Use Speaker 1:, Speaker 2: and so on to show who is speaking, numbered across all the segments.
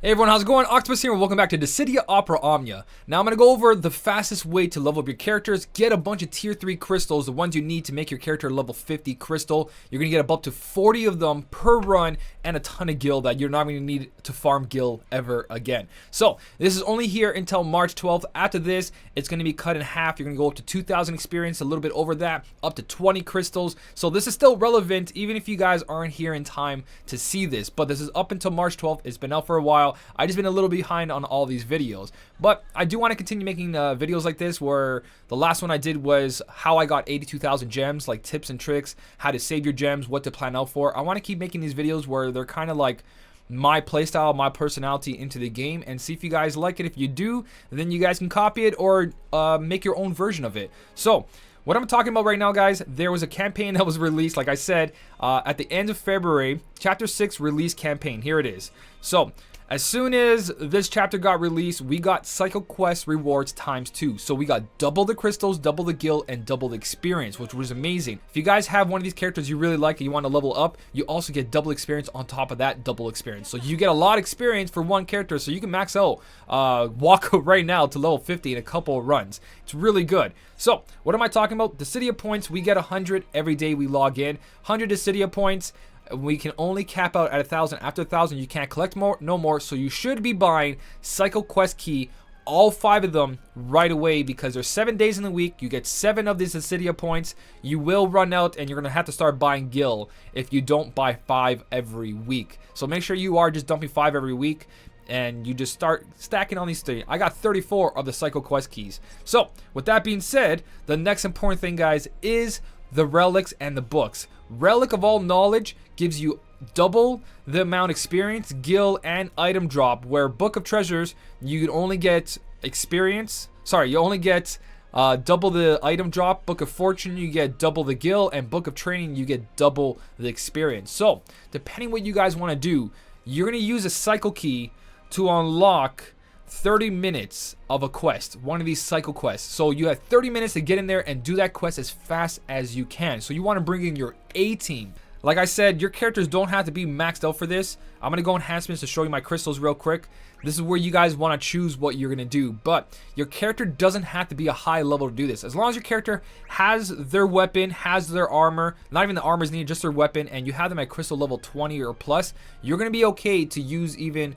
Speaker 1: Hey everyone, how's it going? Octopus here and welcome back to Dissidia Omnia. Now I'm going to go over the fastest way to level up your characters. Get a bunch of tier 3 crystals, the ones you need to make your character level 50 crystal. You're going to get up to 40 of them per run and a ton of gil that you're not going to need to farm gil ever again. So this is only here until March 12th. After this, it's going to be cut in half. You're going to go up to 2,000 experience, a little bit over that, up to 20 crystals. So this is still relevant even if you guys aren't here in time to see this. But this is up until March 12th. It's been out for a while. I just been a little behind on all these videos, but I do want to continue making videos like this, where the last one I did was how I got 82,000 gems, like tips and tricks, how to save your gems, what to plan out for. I want to keep making these videos where they're kind of like my playstyle, my personality into the game, and see if you guys like it. If you do, then you guys can copy it or make your own version of it. So what I'm talking about right now, guys, there was a campaign that was released, like I said, at the end of February, Chapter 6 release campaign. Here it is. So as soon as this chapter got released, we got Cycle Quest rewards ×2. So we got double the crystals, double the gil, and double the experience, which was amazing. If you guys have one of these characters you really like and you want to level up, you also get double experience on top of that double experience. So you get a lot of experience for one character, so you can max out Waka right now to level 50 in a couple of runs. It's really good. So what am I talking about? Dissidia points, we get 100 every day we log in. 100 Dissidia points. We can only cap out at 1,000. After 1,000, you can't collect more, no more. So you should be buying Cycle Quest Key, all 5 of them right away, because there's 7 days in the week. You get 7 of these Dissidia points. You will run out, and you're gonna have to start buying gil if you don't buy 5 every week. So make sure you are just dumping 5 every week, and you just start stacking on these things. I got 34 of the Cycle Quest keys. So with that being said, the next important thing, guys, is the relics and the books. Relic of all knowledge gives you double the amount experience, gil, and item drop, where Book of Treasures, you can only get experience. Sorry, you only get double the item drop. Book of Fortune, you get double the gil, and Book of Training, you get double the experience. So depending what you guys want to do, you're going to use a cycle key to unlock 30 minutes of a quest, one of these cycle quests. So you have 30 minutes to get in there and do that quest as fast as you can. So you want to bring in your A team. Like I said, your characters don't have to be maxed out for this. I'm going to go enhancements to show you my crystals real quick. This is where you guys want to choose what you're going to do. But your character doesn't have to be a high level to do this. As long as your character has their weapon, has their armor, not even the armor is needed, just their weapon, and you have them at crystal level 20 or plus, you're going to be okay to use even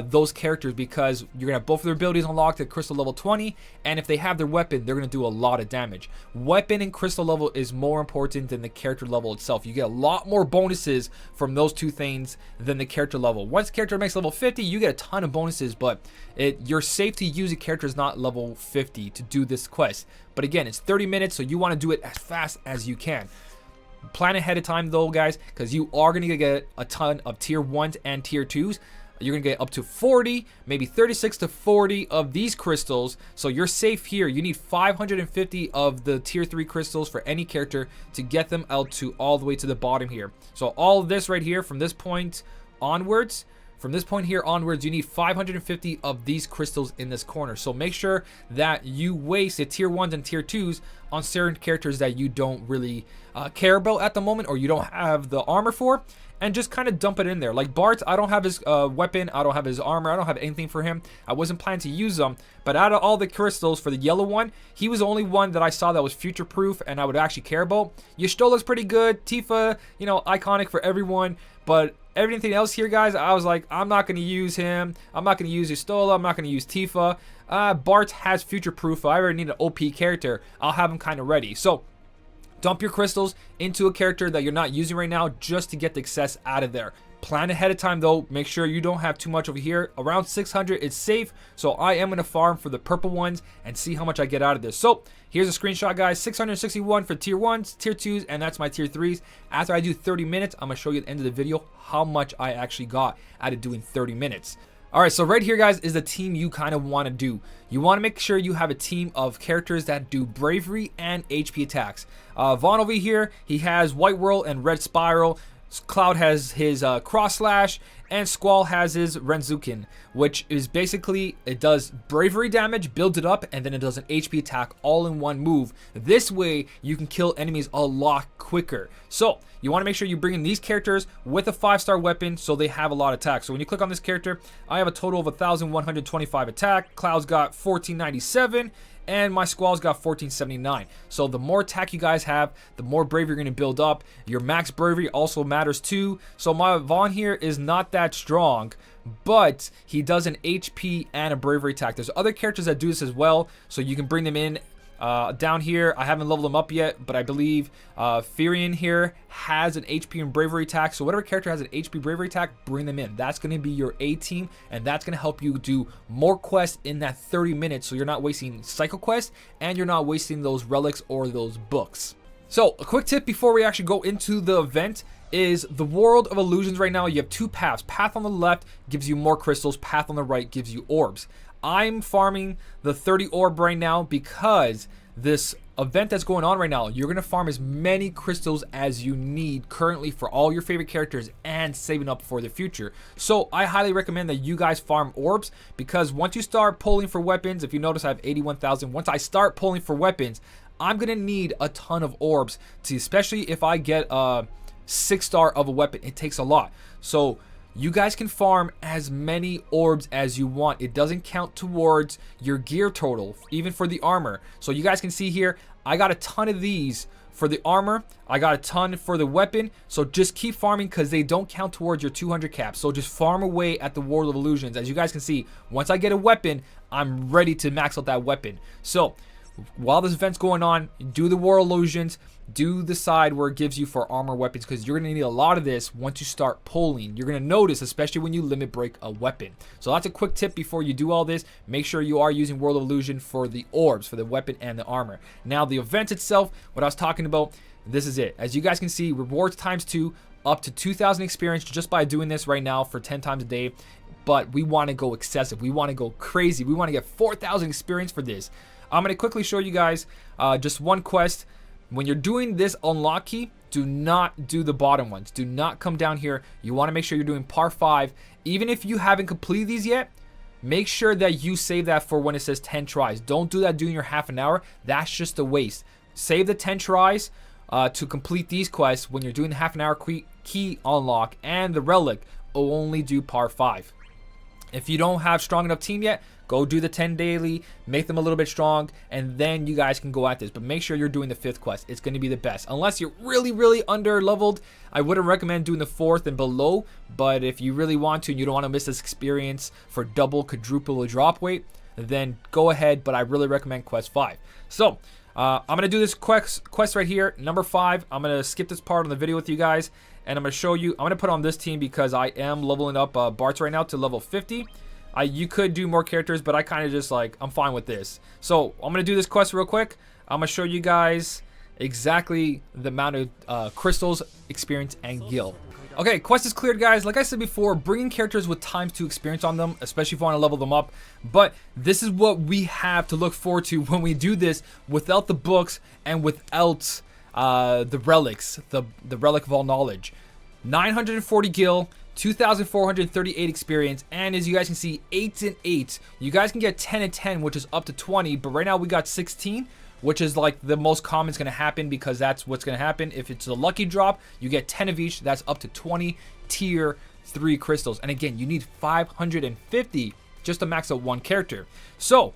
Speaker 1: those characters, because you're going to have both of their abilities unlocked at crystal level 20, and if they have their weapon, they're going to do a lot of damage. Weapon and crystal level is more important than the character level itself. You get a lot more bonuses from those two things than the character level. Once character makes level 50, you get a ton of bonuses, but you're safe to use a character is not level 50 to do this quest. But again, it's 30 minutes, so you want to do it as fast as you can. Plan ahead of time though, guys, because you are going to get a ton of tier 1s and tier 2s. You're going to get up to 40, maybe 36 to 40 of these crystals. So you're safe here. You need 550 of the tier 3 crystals for any character to get them out to all the way to the bottom here. So all of this right here from this point onwards, you need 550 of these crystals in this corner. So make sure that you waste the tier 1s and tier 2s on certain characters that you don't really care about at the moment, or you don't have the armor for, and just kind of dump it in there. Like Bart, I don't have his weapon, I don't have his armor, I don't have anything for him. I wasn't planning to use them, but out of all the crystals for the yellow one, he was the only one that I saw that was future proof and I would actually care about. Y'shtola's pretty good, Tifa, you know, iconic for everyone, but everything else here, guys, I was like, I'm not going to use him. I'm not going to use Y'shtola. I'm not going to use Tifa. Bart has future proof. If I ever need an OP character, I'll have him kind of ready. So dump your crystals into a character that you're not using right now just to get the excess out of there. Plan ahead of time though. Make sure you don't have too much over here. Around 600 is safe. So I am going to farm for the purple ones and see how much I get out of this. So here's a screenshot, guys. 661 for tier 1s, tier 2s, and that's my tier 3s. After I do 30 minutes, I'm going to show you at the end of the video how much I actually got out of doing 30 minutes. Alright, so right here, guys, is the team you kind of want to do. You want to make sure you have a team of characters that do bravery and HP attacks. Vaughn over here, he has White Whirl and Red Spiral. Cloud has his Cross Slash, and Squall has his Renzukin, which is basically, it does bravery damage, builds it up, and then it does an HP attack all in one move. This way, you can kill enemies a lot quicker. So, you want to make sure you bring in these characters with a 5-star weapon so they have a lot of attack. So when you click on this character, I have a total of 1,125 attack. Cloud's got 1,497. And my Squall's got 1479. So the more attack you guys have, the more bravery you're going to build up. Your max bravery also matters too. So my Vaughn here is not that strong, but he does an HP and a bravery attack. There's other characters that do this as well, so you can bring them in. Down here, I haven't leveled them up yet, but I believe Firion here has an HP and bravery attack. So whatever character has an HP bravery attack, bring them in. That's going to be your A team, and that's going to help you do more quests in that 30 minutes. So you're not wasting cycle quests, and you're not wasting those relics or those books. So a quick tip before we actually go into the event is the World of Illusions right now. You have two paths. Path on the left gives you more crystals. Path on the right gives you orbs. I'm farming the 30 orb right now because this event that's going on right now, you're going to farm as many crystals as you need currently for all your favorite characters and saving up for the future. So I highly recommend that you guys farm orbs, because once you start pulling for weapons, if you notice I have 81,000, once I start pulling for weapons, I'm going to need a ton of orbs, to, especially if I get a 6-star of a weapon. It takes a lot. So you guys can farm as many orbs as you want. It doesn't count towards your gear total, even for the armor. So you guys can see here, I got a ton of these for the armor. I got a ton for the weapon. So just keep farming, because they don't count towards your 200 caps. So just farm away at the World of Illusions. As you guys can see, once I get a weapon, I'm ready to max out that weapon. So while this event's going on, do the World Illusions. Do the side where it gives you for armor weapons, because you're going to need a lot of this once you start pulling. You're going to notice, especially when you limit break a weapon. So that's a quick tip before you do all this. Make sure you are using World of Illusion for the orbs, for the weapon and the armor. Now the event itself, what I was talking about, this is it. As you guys can see, rewards ×2, up to 2,000 experience just by doing this right now for 10 times a day. But we want to go excessive. We want to go crazy. We want to get 4,000 experience for this. I'm going to quickly show you guys just one quest. When you're doing this unlock key, do not do the bottom ones. Do not come down here. You want to make sure you're doing par 5. Even if you haven't completed these yet, make sure that you save that for when it says 10 tries. Don't do that during your half an hour. That's just a waste. Save the 10 tries to complete these quests. When you're doing the half an hour key unlock and the relic, only do par 5. If you don't have strong enough team yet, go do the 10 daily, make them a little bit strong, and then you guys can go at this. But make sure you're doing the 5th quest. It's going to be the best. Unless you're really, really under leveled, I wouldn't recommend doing the 4th and below. But if you really want to and you don't want to miss this experience for double, quadruple, or drop weight, then go ahead. But I really recommend quest 5. So I'm going to do this quest right here, number 5. I'm going to skip this part on the video with you guys, and I'm going to show you. I'm going to put on this team because I am leveling up Bart's right now to level 50. You could do more characters, but I kind of just like, I'm fine with this. So I'm going to do this quest real quick. I'm going to show you guys exactly the amount of crystals, experience, and gil. Okay, quest is cleared, guys. Like I said before, bringing characters with ×2 experience on them, especially if you want to level them up. But this is what we have to look forward to when we do this without the books and without the relics, the relic of all knowledge. 940 gil, 2,438 experience, and as you guys can see, 8 and 8. You guys can get 10 and 10, which is up to 20, but right now we got 16, which is like the most common is going to happen, because that's what's going to happen. If it's a lucky drop, you get 10 of each. That's up to 20 tier 3 crystals. And again, you need 550 just to max out one character. So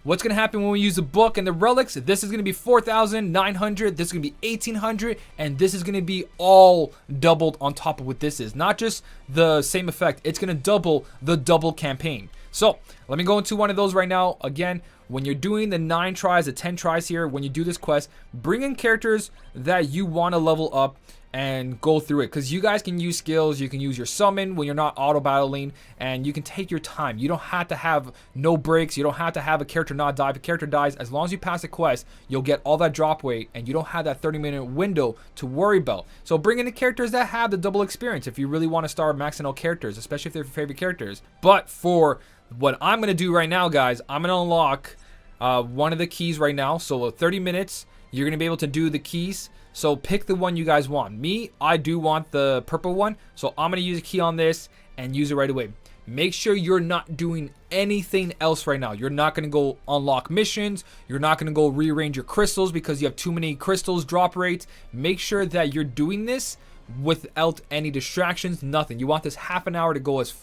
Speaker 1: what's going to happen when we use the book and the relics? This is going to be 4,900. This is going to be 1,800. And this is going to be all doubled on top of what this is. Not just the same effect. It's going to double the double campaign. So let me go into one of those right now. Again, when you're doing the 9 tries, the 10 tries here, when you do this quest, bring in characters that you want to level up and go through it, because you guys can use skills. You can use your summon when you're not auto battling, and you can take your time. You don't have to have no breaks. You don't have to have a character not die. If a character dies, as long as you pass the quest, you'll get all that drop weight, and you don't have that 30-minute window to worry about. So bring in the characters that have the double experience if you really want to start maxing out characters, especially if they're your favorite characters. But for what I'm going to do right now, guys, I'm going to unlock one of the keys right now. So 30 minutes, you're going to be able to do the keys. So pick the one you guys want. Me, I do want the purple one. So I'm going to use a key on this and use it right away. make sure you're not doing anything else right now. You're not going to go unlock missions. You're not going to go rearrange your crystals because you have too many crystals drop rates. Make sure that you're doing this without any distractions, nothing. You want this half an hour to go as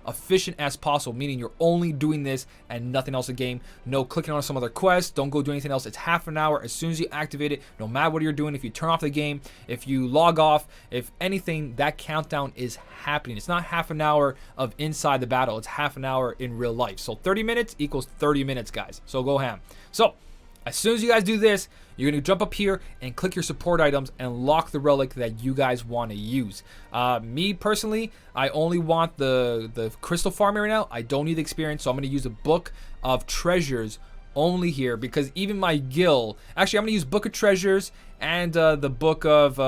Speaker 1: efficient as possible, meaning you're only doing this and nothing else in game. No clicking on some other quest. Don't go do anything else. It's half an hour. As soon as you activate it, no matter what you're doing, if you turn off the game, if you log off, if anything, that countdown is happening. It's not half an hour of inside the battle. It's half an hour in real life. So 30 minutes equals 30 minutes, guys. So go ham. So as soon as you guys do this, you're going to jump up here and click your support items and lock the relic that you guys want to use. Me personally, I only want the crystal farming right now. I don't need the experience, so I'm going to use a book of treasures only here, because even my gil, actually I'm going to use book of treasures and the book of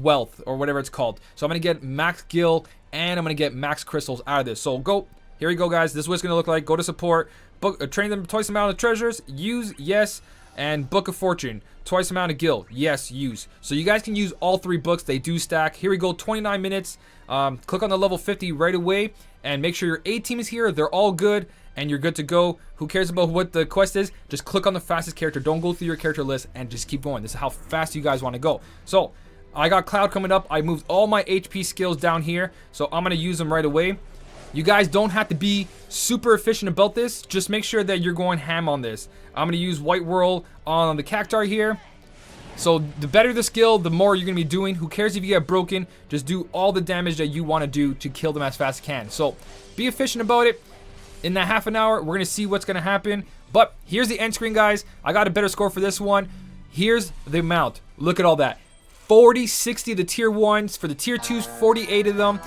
Speaker 1: wealth, or whatever it's called. So I'm going to get max gil and I'm going to get max crystals out of this. So go, here we go, guys. This is what it's going to look like. Go to support, book, train them twice the amount of treasures, use, yes. And Book of Fortune, twice amount of gil, yes, use. So you guys can use all 3 books. They do stack. Here we go, 29 minutes. Click on the level 50 right away and make sure your A team is here. They're all good and you're good to go. Who cares about what the quest is? Just click on the fastest character. Don't go through your character list and just keep going. This is how fast you guys want to go. So I got Cloud coming up. I moved all my HP skills down here, so I'm going to use them right away. You guys don't have to be super efficient about this. Just make sure that you're going ham on this. I'm going to use White Whirl on the Cactar here. So the better the skill, the more you're going to be doing. Who cares if you get broken? Just do all the damage that you want to do to kill them as fast as you can. So be efficient about it. In that half an hour, we're going to see what's going to happen. But here's the end screen, guys. I got a better score for this one. Here's the amount. Look at all that. 40, 60 the tier 1s. For the tier 2s, 48 of them.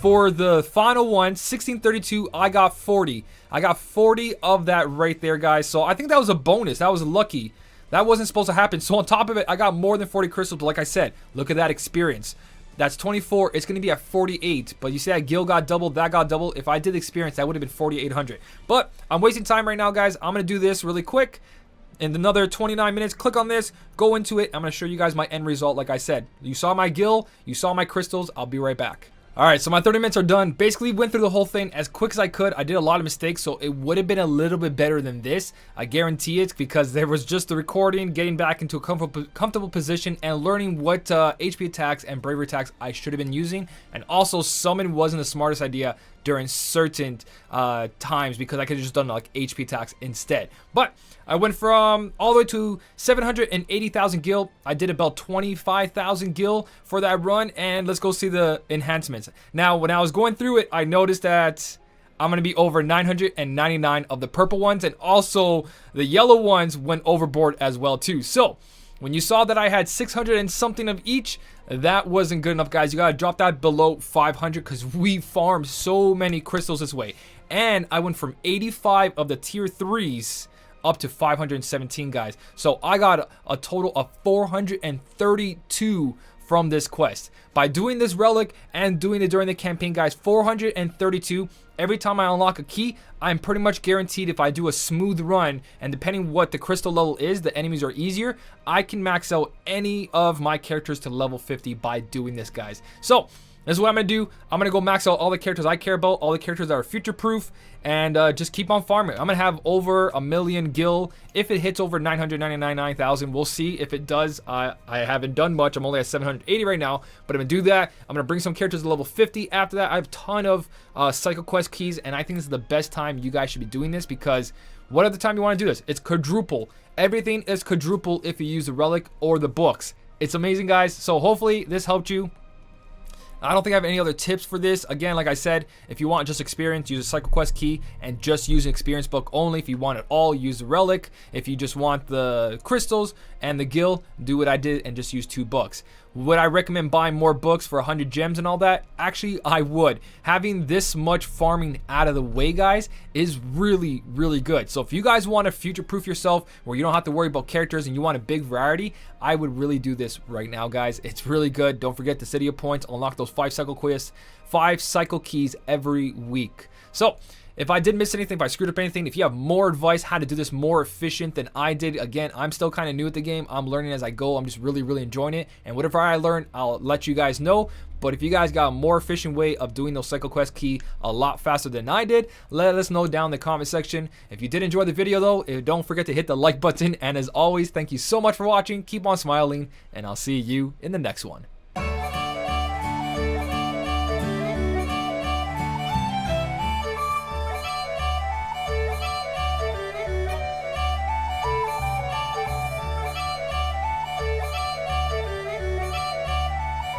Speaker 1: For the final one, 1632, I got 40. I got 40 of that right there, guys. So I think that was a bonus. That was lucky. That wasn't supposed to happen. So on top of it, I got more than 40 crystals. But like I said, look at that experience. That's 24. It's going to be at 48. But you see that gil got doubled, that got doubled. If I did experience, that would have been 4,800. But I'm wasting time right now, guys. I'm going to do this really quick. In another 29 minutes, click on this, go into it. I'm going to show you guys my end result. Like I said, you saw my gil, you saw my crystals. I'll be right back. All right, so my 30 minutes are done. Basically went through the whole thing as quick as I could. I did a lot of mistakes, so it would have been a little bit better than this. I guarantee it, because there was just the recording, getting back into a comfortable position, and learning what HP attacks and bravery attacks I should have been using. And also, summon wasn't the smartest idea during certain times, because I could have just done like HP attacks instead. But I went from all the way to 780,000 gil. I did about 25,000 gil for that run, and let's go see the enhancements. Now, when I was going through it, I noticed that I'm going to be over 999 of the purple ones, and also the yellow ones went overboard as well too. So when you saw that I had 600 and something of each, that wasn't good enough, guys. You got to drop that below 500, because we farmed so many crystals this way. And I went from 85 of the tier 3s up to 517, guys. So I got a total of 432 from this quest. By doing this relic and doing it during the campaign, guys, 432. Every time I unlock a key, I'm pretty much guaranteed, if I do a smooth run, and depending what the crystal level is, the enemies are easier, I can max out any of my characters to level 50 by doing this, guys. So this is what I'm going to do. I'm going to go max out all the characters I care about, all the characters that are future-proof, and just keep on farming. I'm going to have over 1 million gil. If it hits over 999,000, we'll see. If it does, I haven't done much. I'm only at 780 right now, but I'm going to do that. I'm going to bring some characters to level 50. After that, I have a ton of Cycle Quest keys, and I think this is the best time you guys should be doing this, because what other time you want to do this? It's quadruple. Everything is quadruple if you use the relic or the books. It's amazing, guys. So hopefully this helped you. I don't think I have any other tips for this. Again, like I said, if you want just experience, use a Cycle Quest key and just use an experience book only. If you want it all, use the relic. If you just want the crystals and the gil, do what I did and just use 2 books. Would I recommend buying more books for 100 gems and all that? Actually, I would. Having this much farming out of the way, guys, is really, really good. So if you guys want to future-proof yourself where you don't have to worry about characters and you want a big variety, I would really do this right now, guys. It's really good. Don't forget Dissidia points. Unlock those 5 cycle quests 5 cycle keys every week. So if I did miss anything, if I screwed up anything, if you have more advice how to do this more efficient than I did, again, I'm still kind of new at the game. I'm learning as I go. I'm just really enjoying it. And whatever I learn, I'll let you guys know. But if you guys got a more efficient way of doing those cycle quest key a lot faster than I did, let us know down in the comment section. If you did enjoy the video though, don't forget to hit the like button. And as always, thank you so much for watching. Keep on smiling, and I'll see you in the next one.